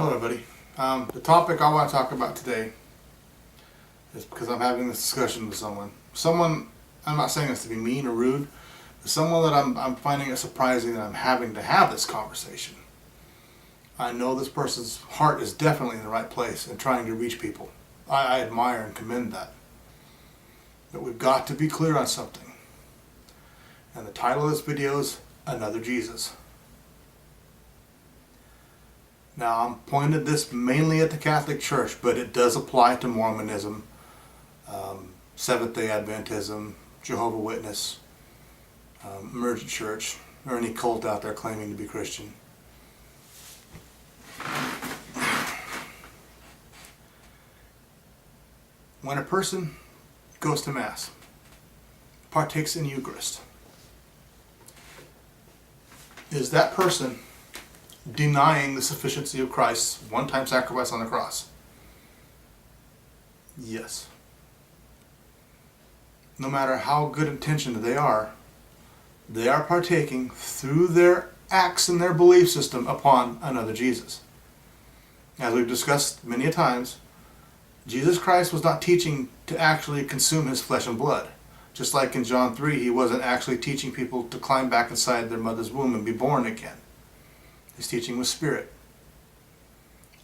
Hello everybody. The topic I want to talk about today is because I'm having this discussion with someone, I'm not saying this to be mean or rude, but someone that I'm finding it surprising that I'm having to have this conversation. I know this person's heart is definitely in the right place and trying to reach people. I admire and commend that. But we've got to be clear on something. And the title of this video is Another Jesus. Now, I'm pointed this mainly at the Catholic Church, but it does apply to Mormonism, Seventh-day Adventism, Jehovah's Witness, emergent church, or any cult out there claiming to be Christian. When a person goes to Mass, partakes in Eucharist, is that person denying the sufficiency of Christ's one-time sacrifice on the cross? Yes. No matter how good intentioned they are partaking through their acts and their belief system upon another Jesus. As we've discussed many a times, Jesus Christ was not teaching to actually consume his flesh and blood. Just like in John 3, he wasn't actually teaching people to climb back inside their mother's womb and be born again. His teaching was spirit.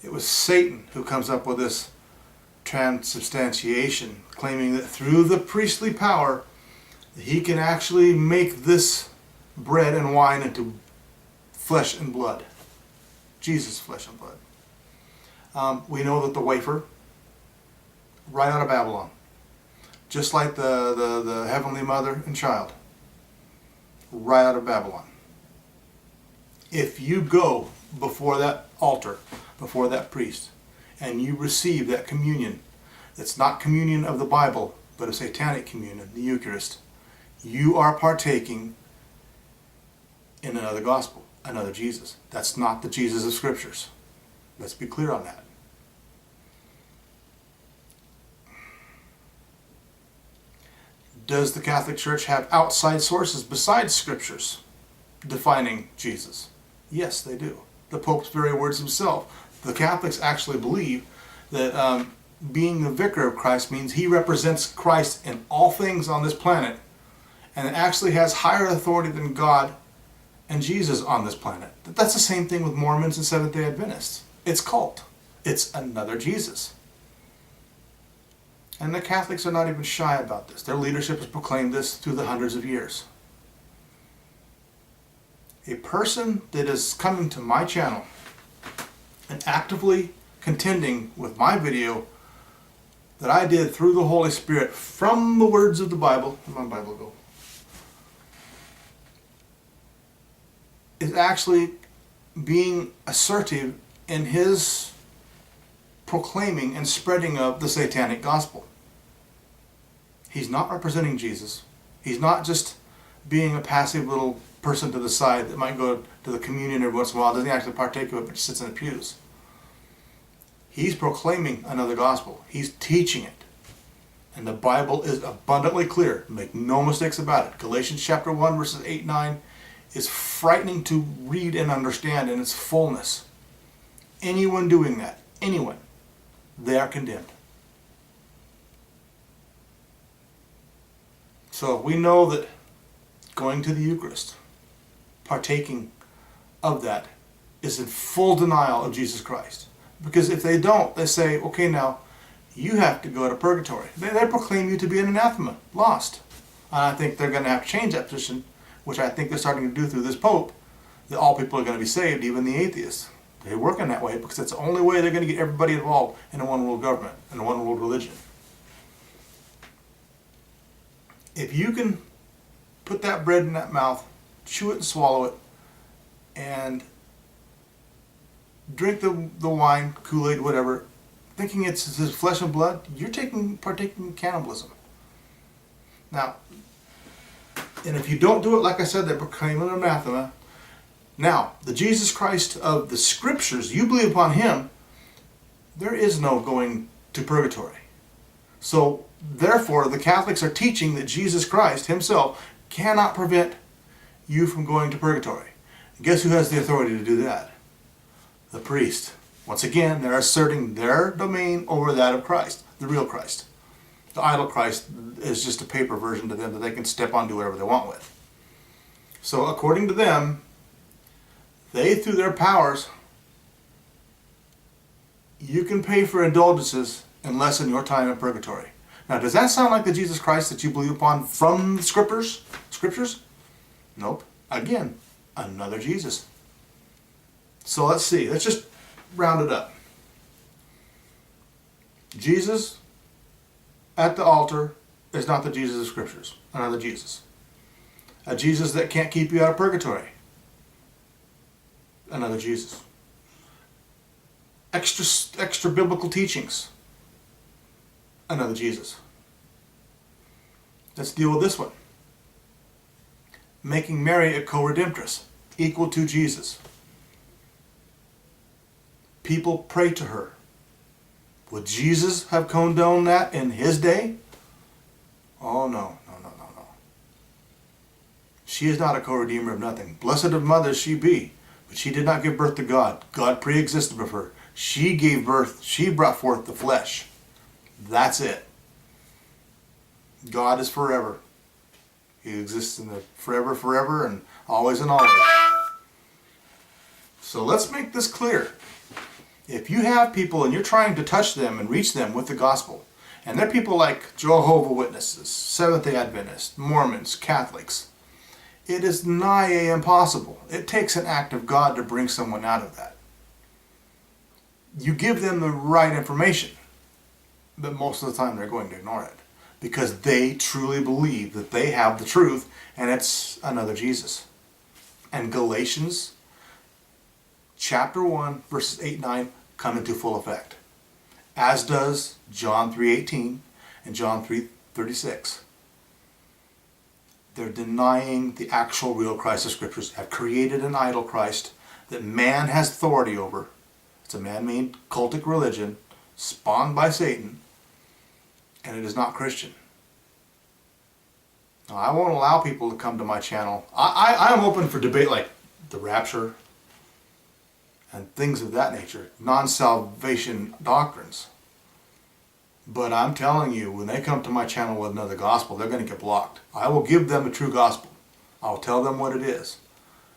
It was Satan who comes up with this transubstantiation, claiming that through the priestly power, he can actually make this bread and wine into flesh and blood. Jesus' flesh and blood. We know that the wafer, right out of Babylon, just like the Heavenly Mother and Child, right out of Babylon. If you go before that altar, before that priest, and you receive that communion, that's not communion of the Bible, but a satanic communion, the Eucharist, you are partaking in another gospel, another Jesus. That's not the Jesus of Scriptures. Let's be clear on that. Does the Catholic Church have outside sources besides Scriptures defining Jesus? Yes, they do. The Pope's very words himself. The Catholics actually believe that being the vicar of Christ means he represents Christ in all things on this planet, and actually has higher authority than God and Jesus on this planet. That's the same thing with Mormons and Seventh-day Adventists. It's cult. It's another Jesus. And the Catholics are not even shy about this. Their leadership has proclaimed this through the hundreds of years. A person that is coming to my channel and actively contending with my video that I did through the Holy Spirit from the words of the Bible, where'd my Bible go, is actually being assertive in his proclaiming and spreading of the satanic gospel. He's not representing Jesus. He's not just being a passive little person to the side that might go to the communion every once in a while, doesn't actually partake of it, but just sits in the pews. He's proclaiming another gospel. He's teaching it. And the Bible is abundantly clear. Make no mistakes about it. Galatians chapter 1 verses 8 and 9 is frightening to read and understand in its fullness. Anyone doing that, anyone, they are condemned. So we know that going to the Eucharist, partaking of that, is in full denial of Jesus Christ. Because if they don't, they say, okay, now, you have to go to purgatory. They proclaim you to be an anathema, lost. And I think they're going to have to change that position, which I think they're starting to do through this Pope, that all people are going to be saved, even the atheists. They're working that way because that's the only way they're going to get everybody involved in a one-world government, in a one-world religion. If you can put that bread in that mouth, chew it and swallow it, and drink the wine, Kool-Aid, whatever, thinking it's his flesh and blood, you're partaking in cannibalism. Now, and if you don't do it, like I said, they proclaim an anathema. Now, the Jesus Christ of the Scriptures, you believe upon him, there is no going to purgatory. So, therefore, the Catholics are teaching that Jesus Christ himself cannot prevent you from going to purgatory. And guess who has the authority to do that? The priest. Once again, they're asserting their domain over that of Christ, the real Christ. The idol Christ is just a paper version to them that they can step on, do whatever they want with. So according to them, they, through their powers, you can pay for indulgences and lessen your time in purgatory. Now, does that sound like the Jesus Christ that you believe upon from the scriptures? Nope. Again, another Jesus. So let's see. Let's just round it up. Jesus at the altar is not the Jesus of scriptures. Another Jesus. A Jesus that can't keep you out of purgatory. Another Jesus. Extra biblical teachings. Another Jesus. Let's deal with this one. Making Mary a co-redemptress, equal to Jesus. People pray to her. Would Jesus have condoned that in his day? Oh no. She is not a co-redeemer of nothing. Blessed of mothers she be, but she did not give birth to God. God pre-existed of her. She gave birth, she brought forth the flesh. That's it. God is forever. He exists in the forever, and always. So let's make this clear. If you have people and you're trying to touch them and reach them with the gospel, and they're people like Jehovah's Witnesses, Seventh-day Adventists, Mormons, Catholics, it is nigh impossible. It takes an act of God to bring someone out of that. You give them the right information, but most of the time they're going to ignore it because they truly believe that they have the truth and it's another Jesus. And Galatians chapter 1 verses 8 and 9 come into full effect, as does John 3:18 and John 3:36. They're denying the actual real Christ of Scriptures, have created an idol Christ that man has authority over. It's a man-made cultic religion spawned by Satan, and it is not Christian. Now, I won't allow people to come to my channel. I am open for debate like the rapture and things of that nature, non-salvation doctrines. But I'm telling you, when they come to my channel with another gospel, they're going to get blocked. I will give them a true gospel. I'll tell them what it is.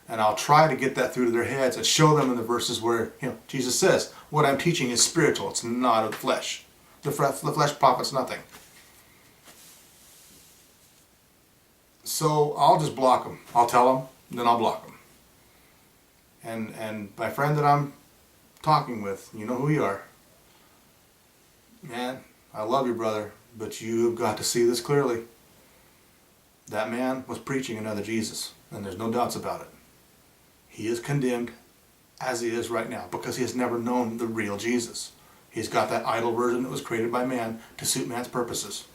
And I'll try to get that through to their heads and show them in the verses where Jesus says, what I'm teaching is spiritual. It's not of the flesh. The flesh profits nothing. So I'll just block them. I'll tell them, then I'll block them. And my friend that I'm talking with, you know who you are. Man, I love you, brother, but you've got to see this clearly. That man was preaching another Jesus, and there's no doubts about it. He is condemned as he is right now because he has never known the real Jesus. He's got that idol version that was created by man to suit man's purposes.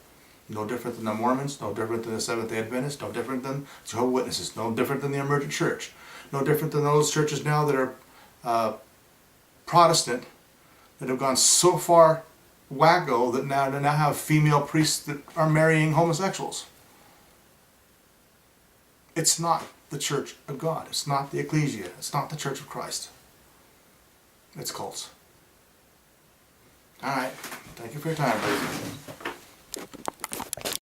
No different than the Mormons, no different than the Seventh-day Adventists, no different than Jehovah's Witnesses, no different than the emergent church, no different than those churches now that are Protestant that have gone so far wacko that now have female priests that are marrying homosexuals. It's not the Church of God. It's not the Ecclesia. It's not the Church of Christ. It's cults. All right. Thank you for your time, ladies and gentlemen.